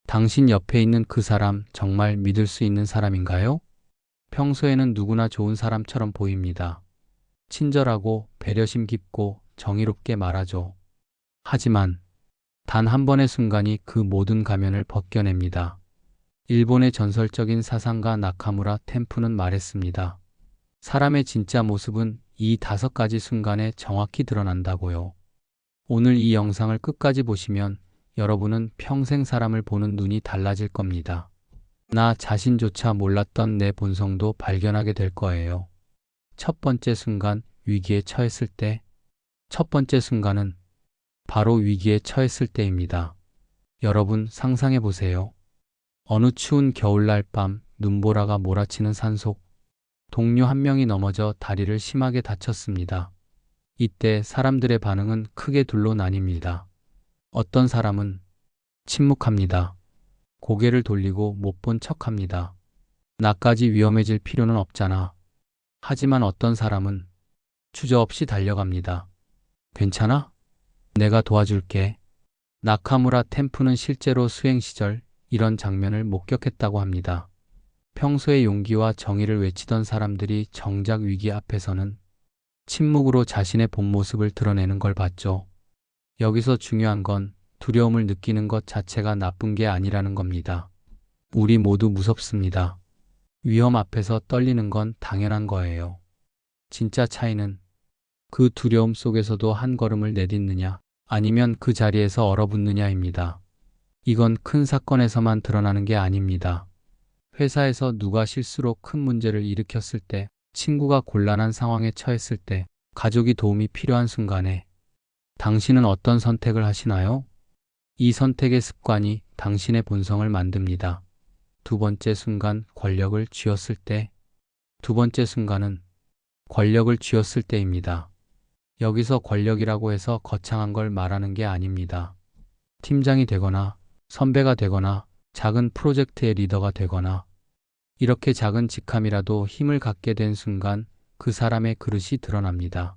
당신 옆에 있는 그 사람 정말 믿을 수 있는 사람인가요? 평소에는 누구나 좋은 사람처럼 보입니다. 친절하고 배려심 깊고 정의롭게 말하죠. 하지만 단 한 번의 순간이 그 모든 가면을 벗겨냅니다. 일본의 전설적인 사상가 나카무라 템프는 말했습니다. 사람의 진짜 모습은 이 5가지 순간에 정확히 드러난다고요. 오늘 이 영상을 끝까지 보시면 여러분은 평생 사람을 보는 눈이 달라질 겁니다. 나 자신조차 몰랐던 내 본성도 발견하게 될 거예요. 첫 번째 순간, 위기에 처했을 때. 첫 번째 순간은 바로 위기에 처했을 때입니다. 여러분 상상해 보세요. 어느 추운 겨울날 밤, 눈보라가 몰아치는 산속. 동료 한 명이 넘어져 다리를 심하게 다쳤습니다. 이때 사람들의 반응은 크게 둘로 나뉩니다. 어떤 사람은 침묵합니다. 고개를 돌리고 못 본 척합니다. 나까지 위험해질 필요는 없잖아. 하지만 어떤 사람은 주저없이 달려갑니다. 괜찮아? 내가 도와줄게. 나카무라 템프는 실제로 수행 시절 이런 장면을 목격했다고 합니다. 평소에 용기와 정의를 외치던 사람들이 정작 위기 앞에서는 침묵으로 자신의 본 모습을 드러내는 걸 봤죠. 여기서 중요한 건 두려움을 느끼는 것 자체가 나쁜 게 아니라는 겁니다. 우리 모두 무섭습니다. 위험 앞에서 떨리는 건 당연한 거예요. 진짜 차이는 그 두려움 속에서도 한 걸음을 내딛느냐, 아니면 그 자리에서 얼어붙느냐입니다. 이건 큰 사건에서만 드러나는 게 아닙니다. 회사에서 누가 실수로 큰 문제를 일으켰을 때, 친구가 곤란한 상황에 처했을 때, 가족이 도움이 필요한 순간에 당신은 어떤 선택을 하시나요? 이 선택의 습관이 당신의 본성을 만듭니다. 두 번째 순간, 권력을 쥐었을 때. 두 번째 순간은 권력을 쥐었을 때입니다. 여기서 권력이라고 해서 거창한 걸 말하는 게 아닙니다. 팀장이 되거나 선배가 되거나 작은 프로젝트의 리더가 되거나 이렇게 작은 직함이라도 힘을 갖게 된 순간 그 사람의 그릇이 드러납니다.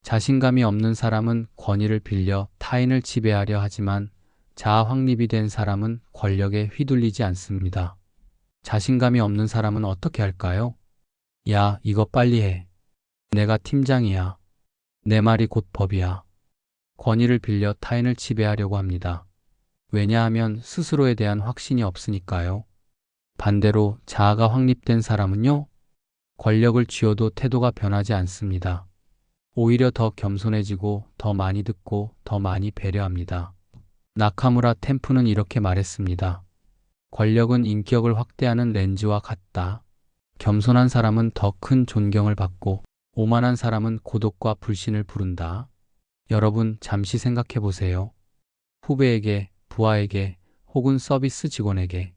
자신감이 없는 사람은 권위를 빌려 타인을 지배하려 하지만 자아 확립이 된 사람은 권력에 휘둘리지 않습니다. 자신감이 없는 사람은 어떻게 할까요? 야, 이거 빨리 해. 내가 팀장이야. 내 말이 곧 법이야. 권위를 빌려 타인을 지배하려고 합니다. 왜냐하면 스스로에 대한 확신이 없으니까요. 반대로 자아가 확립된 사람은요, 권력을 쥐어도 태도가 변하지 않습니다. 오히려 더 겸손해지고 더 많이 듣고 더 많이 배려합니다. 나카무라 템프는 이렇게 말했습니다. 권력은 인격을 확대하는 렌즈와 같다. 겸손한 사람은 더 큰 존경을 받고 오만한 사람은 고독과 불신을 부른다. 여러분 잠시 생각해 보세요. 후배에게, 부하에게 혹은 서비스 직원에게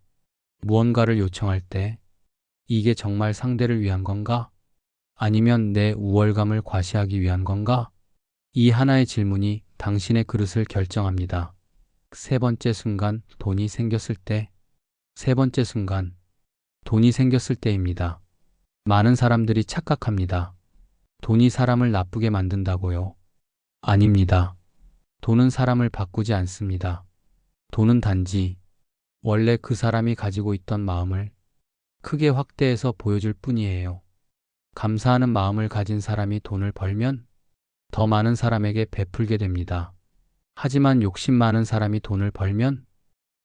무언가를 요청할 때 이게 정말 상대를 위한 건가? 아니면 내 우월감을 과시하기 위한 건가? 이 하나의 질문이 당신의 그릇을 결정합니다. 세 번째 순간, 돈이 생겼을 때. 세 번째 순간, 돈이 생겼을 때입니다. 많은 사람들이 착각합니다. 돈이 사람을 나쁘게 만든다고요? 아닙니다. 돈은 사람을 바꾸지 않습니다. 돈은 단지 원래 그 사람이 가지고 있던 마음을 크게 확대해서 보여줄 뿐이에요. 감사하는 마음을 가진 사람이 돈을 벌면 더 많은 사람에게 베풀게 됩니다. 하지만 욕심 많은 사람이 돈을 벌면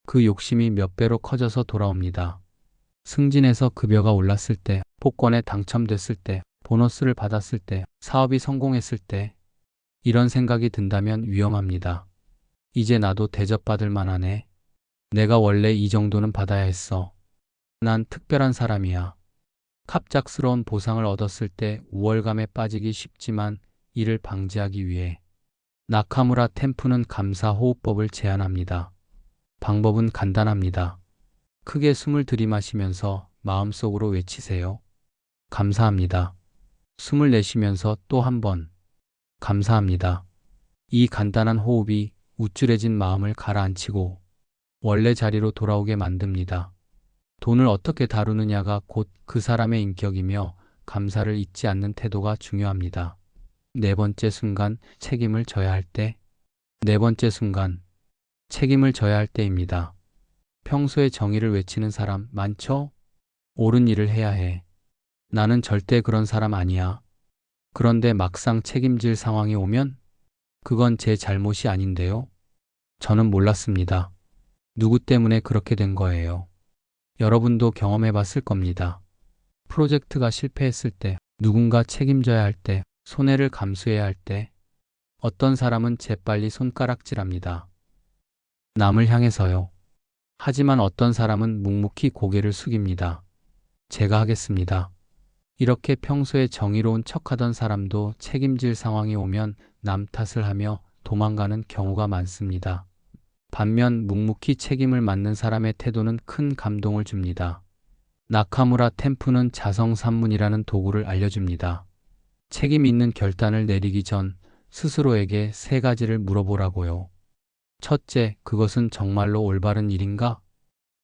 그 욕심이 몇 배로 커져서 돌아옵니다. 승진해서 급여가 올랐을 때, 복권에 당첨됐을 때, 보너스를 받았을 때, 사업이 성공했을 때, 이런 생각이 든다면 위험합니다. 이제 나도 대접받을 만하네. 내가 원래 이 정도는 받아야 했어. 난 특별한 사람이야. 갑작스러운 보상을 얻었을 때 우월감에 빠지기 쉽지만 이를 방지하기 위해 나카무라 템프는 감사 호흡법을 제안합니다. 방법은 간단합니다. 크게 숨을 들이마시면서 마음속으로 외치세요. 감사합니다. 숨을 내쉬면서 또 한 번. 감사합니다. 이 간단한 호흡이 우쭐해진 마음을 가라앉히고 원래 자리로 돌아오게 만듭니다. 돈을 어떻게 다루느냐가 곧 그 사람의 인격이며 감사를 잊지 않는 태도가 중요합니다. 네 번째 순간, 책임을 져야 할 때. 네 번째 순간, 책임을 져야 할 때입니다. 평소에 정의를 외치는 사람 많죠? 옳은 일을 해야 해. 나는 절대 그런 사람 아니야. 그런데 막상 책임질 상황이 오면 그건 제 잘못이 아닌데요. 저는 몰랐습니다. 누구 때문에 그렇게 된 거예요. 여러분도 경험해 봤을 겁니다. 프로젝트가 실패했을 때, 누군가 책임져야 할 때, 손해를 감수해야 할 때, 어떤 사람은 재빨리 손가락질합니다. 남을 향해서요. 하지만 어떤 사람은 묵묵히 고개를 숙입니다. 제가 하겠습니다. 이렇게 평소에 정의로운 척하던 사람도 책임질 상황이 오면 남 탓을 하며 도망가는 경우가 많습니다. 반면 묵묵히 책임을 맡는 사람의 태도는 큰 감동을 줍니다. 나카무라 템프는 자성산문이라는 도구를 알려줍니다. 책임 있는 결단을 내리기 전 스스로에게 3가지를 물어보라고요. 첫째, 그것은 정말로 올바른 일인가?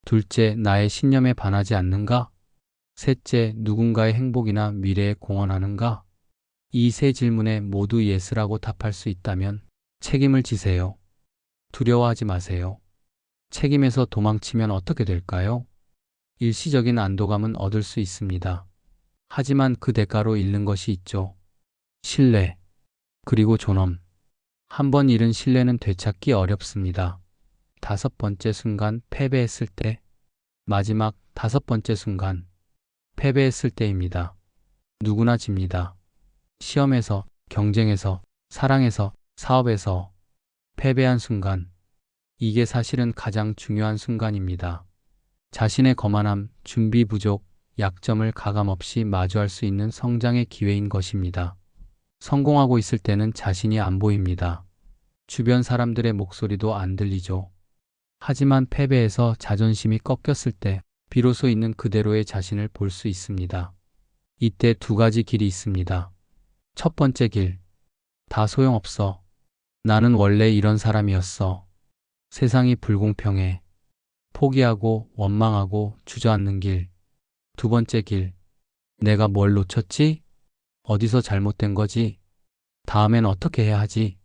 둘째, 나의 신념에 반하지 않는가? 셋째, 누군가의 행복이나 미래에 공헌하는가? 이 3질문에 모두 예스라고 답할 수 있다면 책임을 지세요. 두려워하지 마세요. 책임에서 도망치면 어떻게 될까요? 일시적인 안도감은 얻을 수 있습니다. 하지만 그 대가로 잃는 것이 있죠. 신뢰, 그리고 존엄. 한번 잃은 신뢰는 되찾기 어렵습니다. 5번째 순간 패배했을 때, 마지막 5번째 순간 패배했을 때입니다. 누구나 집니다. 시험에서, 경쟁에서, 사랑에서, 사업에서 패배한 순간, 이게 사실은 가장 중요한 순간입니다. 자신의 거만함, 준비 부족, 약점을 가감없이 마주할 수 있는 성장의 기회인 것입니다. 성공하고 있을 때는 자신이 안 보입니다. 주변 사람들의 목소리도 안 들리죠. 하지만 패배해서 자존심이 꺾였을 때 비로소 있는 그대로의 자신을 볼 수 있습니다. 이때 2가지 길이 있습니다. 첫 번째 길, 다 소용없어. 나는 원래 이런 사람이었어. 세상이 불공평해. 포기하고 원망하고 주저앉는 길. 2번째 길, 내가 뭘 놓쳤지? 어디서 잘못된 거지? 다음엔 어떻게 해야 하지?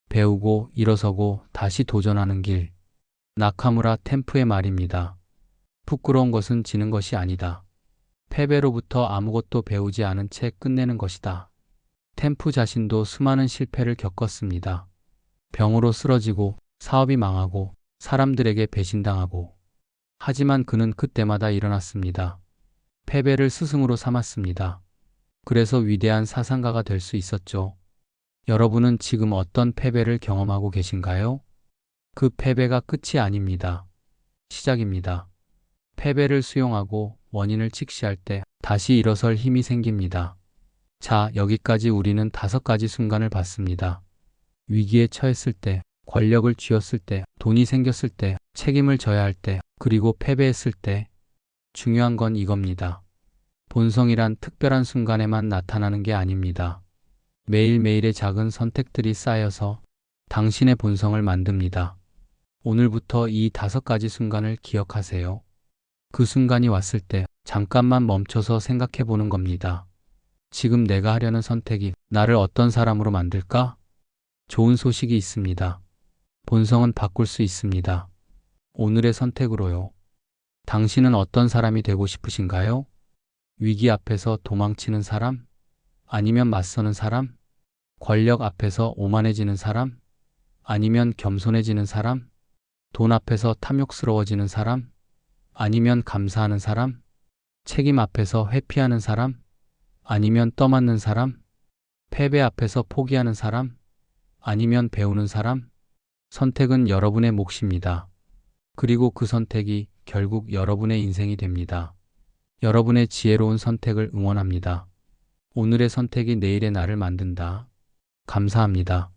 배우고 일어서고 다시 도전하는 길. 나카무라 템프의 말입니다. 부끄러운 것은 지는 것이 아니다. 패배로부터 아무것도 배우지 않은 채 끝내는 것이다. 템프 자신도 수많은 실패를 겪었습니다. 병으로 쓰러지고 사업이 망하고 사람들에게 배신당하고. 하지만 그는 그때마다 일어났습니다. 패배를 스승으로 삼았습니다. 그래서 위대한 사상가가 될 수 있었죠. 여러분은 지금 어떤 패배를 경험하고 계신가요? 그 패배가 끝이 아닙니다. 시작입니다. 패배를 수용하고 원인을 직시할 때 다시 일어설 힘이 생깁니다. 자, 여기까지 우리는 5가지 순간을 봤습니다. 위기에 처했을 때, 권력을 쥐었을 때, 돈이 생겼을 때, 책임을 져야 할 때, 그리고 패배했을 때. 중요한 건 이겁니다. 본성이란 특별한 순간에만 나타나는 게 아닙니다. 매일매일의 작은 선택들이 쌓여서 당신의 본성을 만듭니다. 오늘부터 이 5가지 순간을 기억하세요. 그 순간이 왔을 때 잠깐만 멈춰서 생각해 보는 겁니다. 지금 내가 하려는 선택이 나를 어떤 사람으로 만들까? 좋은 소식이 있습니다. 본성은 바꿀 수 있습니다. 오늘의 선택으로요. 당신은 어떤 사람이 되고 싶으신가요? 위기 앞에서 도망치는 사람? 아니면 맞서는 사람? 권력 앞에서 오만해지는 사람? 아니면 겸손해지는 사람? 돈 앞에서 탐욕스러워지는 사람? 아니면 감사하는 사람? 책임 앞에서 회피하는 사람? 아니면 떠맡는 사람? 패배 앞에서 포기하는 사람? 아니면 배우는 사람? 선택은 여러분의 몫입니다. 그리고 그 선택이 결국 여러분의 인생이 됩니다. 여러분의 지혜로운 선택을 응원합니다. 오늘의 선택이 내일의 나를 만든다. 감사합니다.